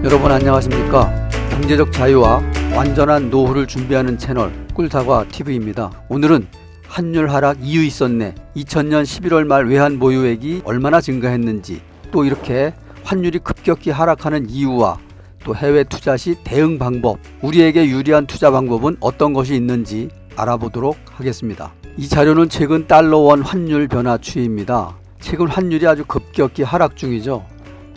여러분 안녕하십니까? 경제적 자유와 완전한 노후를 준비하는 채널 꿀사과TV입니다. 오늘은 환율 하락 이유 있었네, 2000년 11월 말 외환 보유액이 얼마나 증가했는지, 또 이렇게 환율이 급격히 하락하는 이유와 또 해외 투자 시 대응 방법, 우리에게 유리한 투자 방법은 어떤 것이 있는지 알아보도록 하겠습니다. 이 자료는 최근 달러원 환율 변화 추이입니다. 최근 환율이 아주 급격히 하락 중이죠.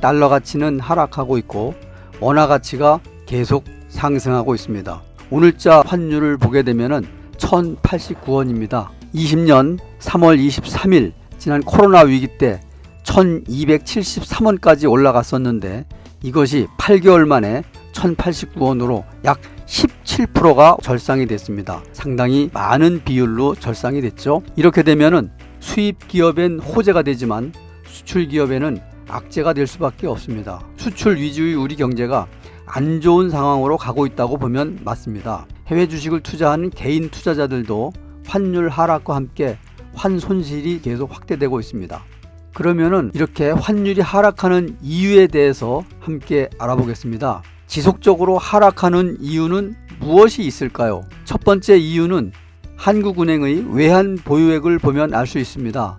달러 가치는 하락하고 있고 원화 가치가 계속 상승하고 있습니다. 오늘자 환율을 보게 되면은 1089원입니다. 20년 3월 23일 지난 코로나 위기 때 1273원까지 올라갔었는데 이것이 8개월 만에 1089원으로 약 17%가 절상이 됐습니다. 상당히 많은 비율로 절상이 됐죠. 이렇게 되면은 수입 기업엔 호재가 되지만 수출 기업에는 악재가 될 수밖에 없습니다. 수출 위주의 우리 경제가 안 좋은 상황으로 가고 있다고 보면 맞습니다. 해외 주식을 투자하는 개인 투자자들도 환율 하락과 함께 환손실이 계속 확대되고 있습니다. 그러면은 이렇게 환율이 하락하는 이유에 대해서 함께 알아보겠습니다. 지속적으로 하락하는 이유는 무엇이 있을까요? 첫 번째 이유는 한국은행의 외환 보유액을 보면 알 수 있습니다.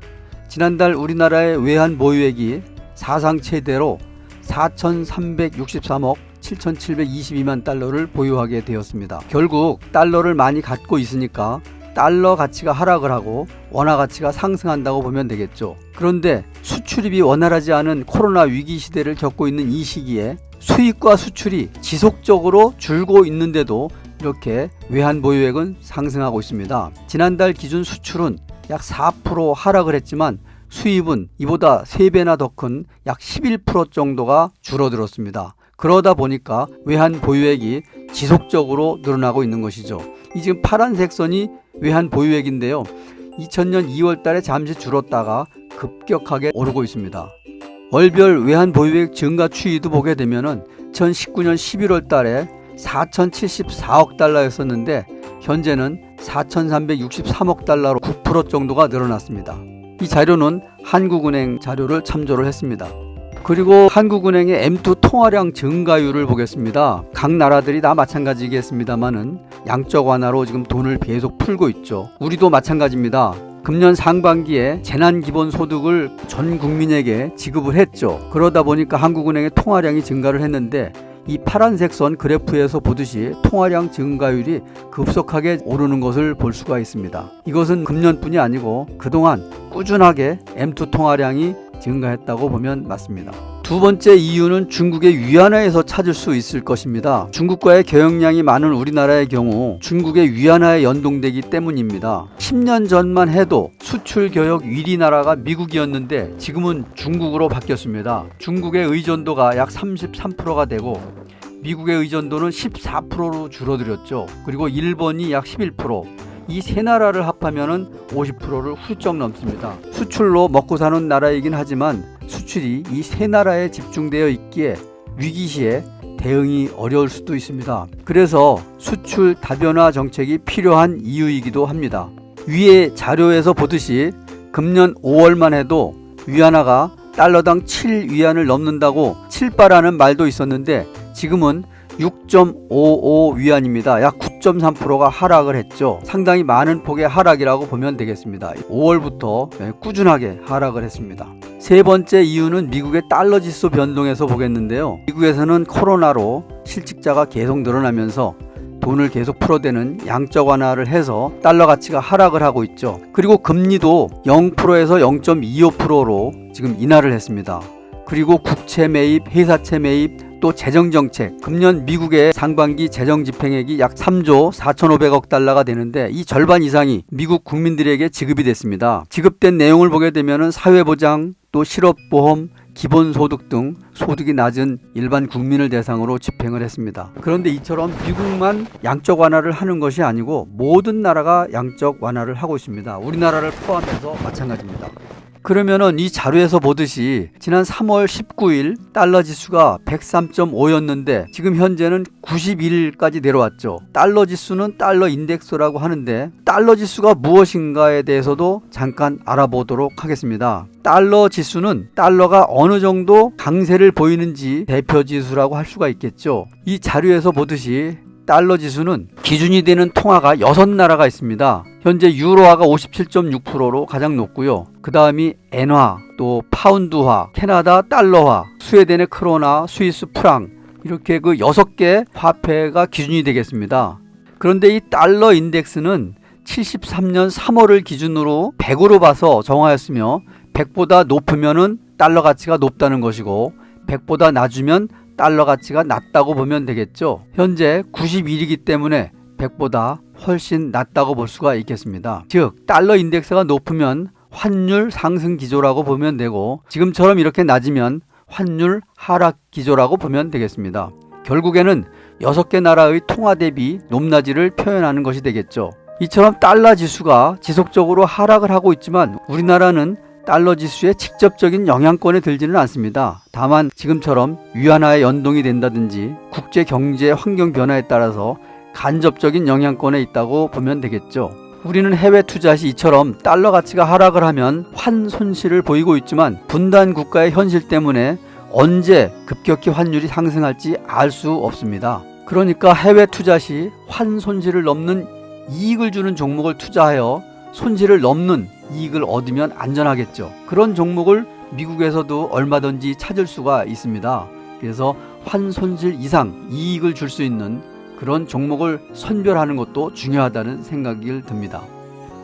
지난달 우리나라의 외환 보유액이 사상 최대로 4,363억 7,722만 달러를 보유하게 되었습니다. 결국 달러를 많이 갖고 있으니까 달러 가치가 하락을 하고 원화 가치가 상승한다고 보면 되겠죠. 그런데 수출입이 원활하지 않은 코로나 위기 시대를 겪고 있는 이 시기에 수입과 수출이 지속적으로 줄고 있는데도 이렇게 외환 보유액은 상승하고 있습니다. 지난달 기준 수출은 약 4% 하락을 했지만 수입은 이보다 3배나 더 큰 약 11% 정도가 줄어들었습니다. 그러다 보니까 외환 보유액이 지속적으로 늘어나고 있는 것이죠. 이 지금 파란색 선이 외환 보유액인데요. 2000년 2월 달에 잠시 줄었다가 급격하게 오르고 있습니다. 월별 외환 보유액 증가 추이도 보게 되면은 2019년 11월 달에 4,074억 달러였었는데 현재는 4,363억 달러로 9% 정도가 늘어났습니다. 이 자료는 한국은행 자료를 참조를 했습니다. 그리고 한국은행의 M2 통화량 증가율을 보겠습니다. 각 나라들이 다 마찬가지겠습니다만은 양적 완화로 지금 돈을 계속 풀고 있죠. 우리도 마찬가지입니다. 금년 상반기에 재난기본소득을 전 국민에게 지급을 했죠. 그러다 보니까 한국은행의 통화량이 증가를 했는데 이 파란색 선 그래프에서 보듯이 통화량 증가율이 급속하게 오르는 것을 볼 수가 있습니다. 이것은 금년뿐이 아니고 그동안 꾸준하게 M2 통화량이 증가했다고 보면 맞습니다. 두 번째 이유는 중국의 위안화에서 찾을 수 있을 것입니다. 중국과의 교역량이 많은 우리나라의 경우 중국의 위안화에 연동되기 때문입니다. 10년 전만 해도 수출 교역 1위 나라가 미국이었는데 지금은 중국으로 바뀌었습니다. 중국의 의존도가 약 33%가 되고 미국의 의존도는 14%로 줄어들었죠. 그리고 일본이 약 11%, 이 세 나라를 합하면은 50%를 훌쩍 넘습니다. 수출로 먹고 사는 나라이긴 하지만 수출이 이 세 나라에 집중되어 있기에 위기 시에 대응이 어려울 수도 있습니다. 그래서 수출 다변화 정책이 필요한 이유이기도 합니다. 위의 자료에서 보듯이 금년 5월만 해도 위안화가 달러당 7위안을 넘는다고 칠바라는 말도 있었는데 지금은 6.55 위안입니다. 약 9.3%가 하락을 했죠. 상당히 많은 폭의 하락이라고 보면 되겠습니다. 5월부터 꾸준하게 하락을 했습니다. 세 번째 이유는 미국의 달러 지수 변동에서 보겠는데요. 미국에서는 코로나로 실직자가 계속 늘어나면서 돈을 계속 풀어대는 양적 완화를 해서 달러 가치가 하락을 하고 있죠. 그리고 금리도 0%에서 0.25%로 지금 인하를 했습니다. 그리고 국채 매입, 회사채 매입, 또 재정정책, 금년 미국의 상반기 재정 집행액이 약 3조 4,500억 달러가 되는데 이 절반 이상이 미국 국민들에게 지급이 됐습니다. 지급된 내용을 보게 되면 사회보장, 또 실업보험, 기본소득 등 소득이 낮은 일반 국민을 대상으로 집행을 했습니다. 그런데 이처럼 미국만 양적 완화를 하는 것이 아니고 모든 나라가 양적 완화를 하고 있습니다. 우리나라를 포함해서 마찬가지입니다. 그러면은 이 자료에서 보듯이 지난 3월 19일 달러 지수가 103.5였는데 지금 현재는 91까지 내려왔죠. 달러 지수는 달러 인덱스라고 하는데 달러 지수가 무엇인가에 대해서도 잠깐 알아보도록 하겠습니다. 달러 지수는 달러가 어느 정도 강세를 보이는지 대표 지수라고 할 수가 있겠죠. 이 자료에서 보듯이 달러 지수는 기준이 되는 통화가 6나라가 있습니다. 현재 유로화가 57.6%로 가장 높고요. 그 다음이 엔화, 또 파운드화, 캐나다 달러화, 스웨덴의 크로나, 스위스 프랑 이렇게 그 6개 화폐가 기준이 되겠습니다. 그런데 이 달러 인덱스는 73년 3월을 기준으로 100으로 봐서 정하였으며 100보다 높으면은 달러 가치가 높다는 것이고 100보다 낮으면 달러 가치가 낮다고 보면 되겠죠. 현재 91이기 때문에 100보다 훨씬 낮다고 볼 수가 있겠습니다. 즉 달러 인덱스가 높으면 환율 상승 기조라고 보면 되고 지금처럼 이렇게 낮으면 환율 하락 기조라고 보면 되겠습니다. 결국에는 6개 나라의 통화 대비 높낮이를 표현하는 것이 되겠죠. 이처럼 달러 지수가 지속적으로 하락을 하고 있지만 우리나라는 달러 지수의 직접적인 영향권에 들지는 않습니다. 다만 지금처럼 위안화에 연동이 된다든지 국제 경제 환경 변화에 따라서 간접적인 영향권에 있다고 보면 되겠죠. 우리는 해외 투자 시 이처럼 달러 가치가 하락을 하면 환 손실을 보이고 있지만 분단 국가의 현실 때문에 언제 급격히 환율이 상승할지 알 수 없습니다. 그러니까 해외 투자 시 환 손실을 넘는 이익을 주는 종목을 투자하여 손실을 넘는 이익을 얻으면 안전하겠죠. 그런 종목을 미국에서도 얼마든지 찾을 수가 있습니다. 그래서 환 손실 이상 이익을 줄 수 있는 그런 종목을 선별하는 것도 중요하다는 생각이 듭니다.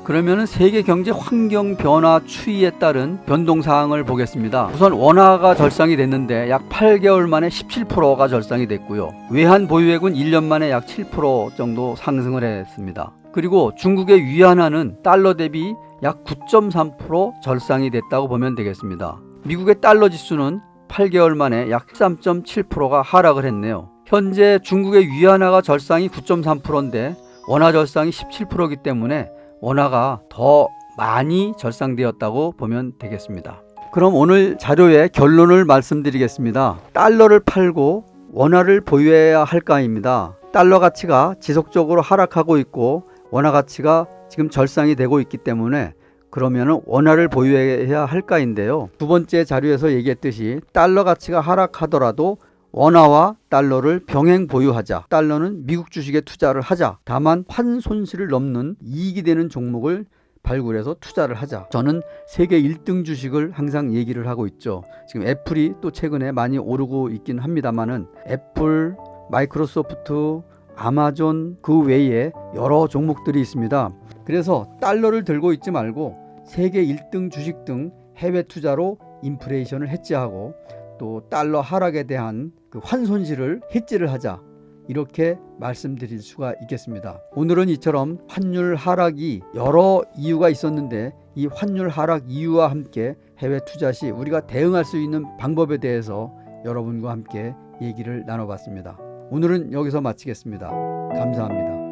그러면 세계 경제 환경 변화 추이에 따른 변동 사항을 보겠습니다. 우선 원화가 절상이 됐는데 약 8개월 만에 17%가 절상이 됐고요. 외환 보유액은 1년 만에 약 7% 정도 상승을 했습니다. 그리고 중국의 위안화는 달러 대비 약 9.3% 절상이 됐다고 보면 되겠습니다. 미국의 달러 지수는 8개월 만에 약 13.7%가 하락을 했네요. 현재 중국의 위안화가 절상이 9.3%인데 원화 절상이 17%이기 때문에 원화가 더 많이 절상되었다고 보면 되겠습니다. 그럼 오늘 자료의 결론을 말씀드리겠습니다. 달러를 팔고 원화를 보유해야 할까입니다. 달러 가치가 지속적으로 하락하고 있고 원화 가치가 지금 절상이 되고 있기 때문에 그러면 원화를 보유해야 할까인데요. 두 번째 자료에서 얘기했듯이 달러 가치가 하락하더라도 원화와 달러를 병행 보유하자. 달러는 미국 주식에 투자를 하자. 다만 환 손실을 넘는 이익이 되는 종목을 발굴해서 투자를 하자. 저는 세계 1등 주식을 항상 얘기를 하고 있죠. 지금 애플이 또 최근에 많이 오르고 있긴 합니다만은 애플, 마이크로소프트, 아마존 그 외에 여러 종목들이 있습니다. 그래서 달러를 들고 있지 말고 세계 1등 주식 등 해외 투자로 인플레이션을 해지하고 또 달러 하락에 대한 그 환손실을 해지를 하자. 이렇게 말씀드릴 수가 있겠습니다. 오늘은 이처럼 환율 하락이 여러 이유가 있었는데 이 환율 하락 이유와 함께 해외 투자 시 우리가 대응할 수 있는 방법에 대해서 여러분과 함께 얘기를 나눠봤습니다. 오늘은 여기서 마치겠습니다. 감사합니다.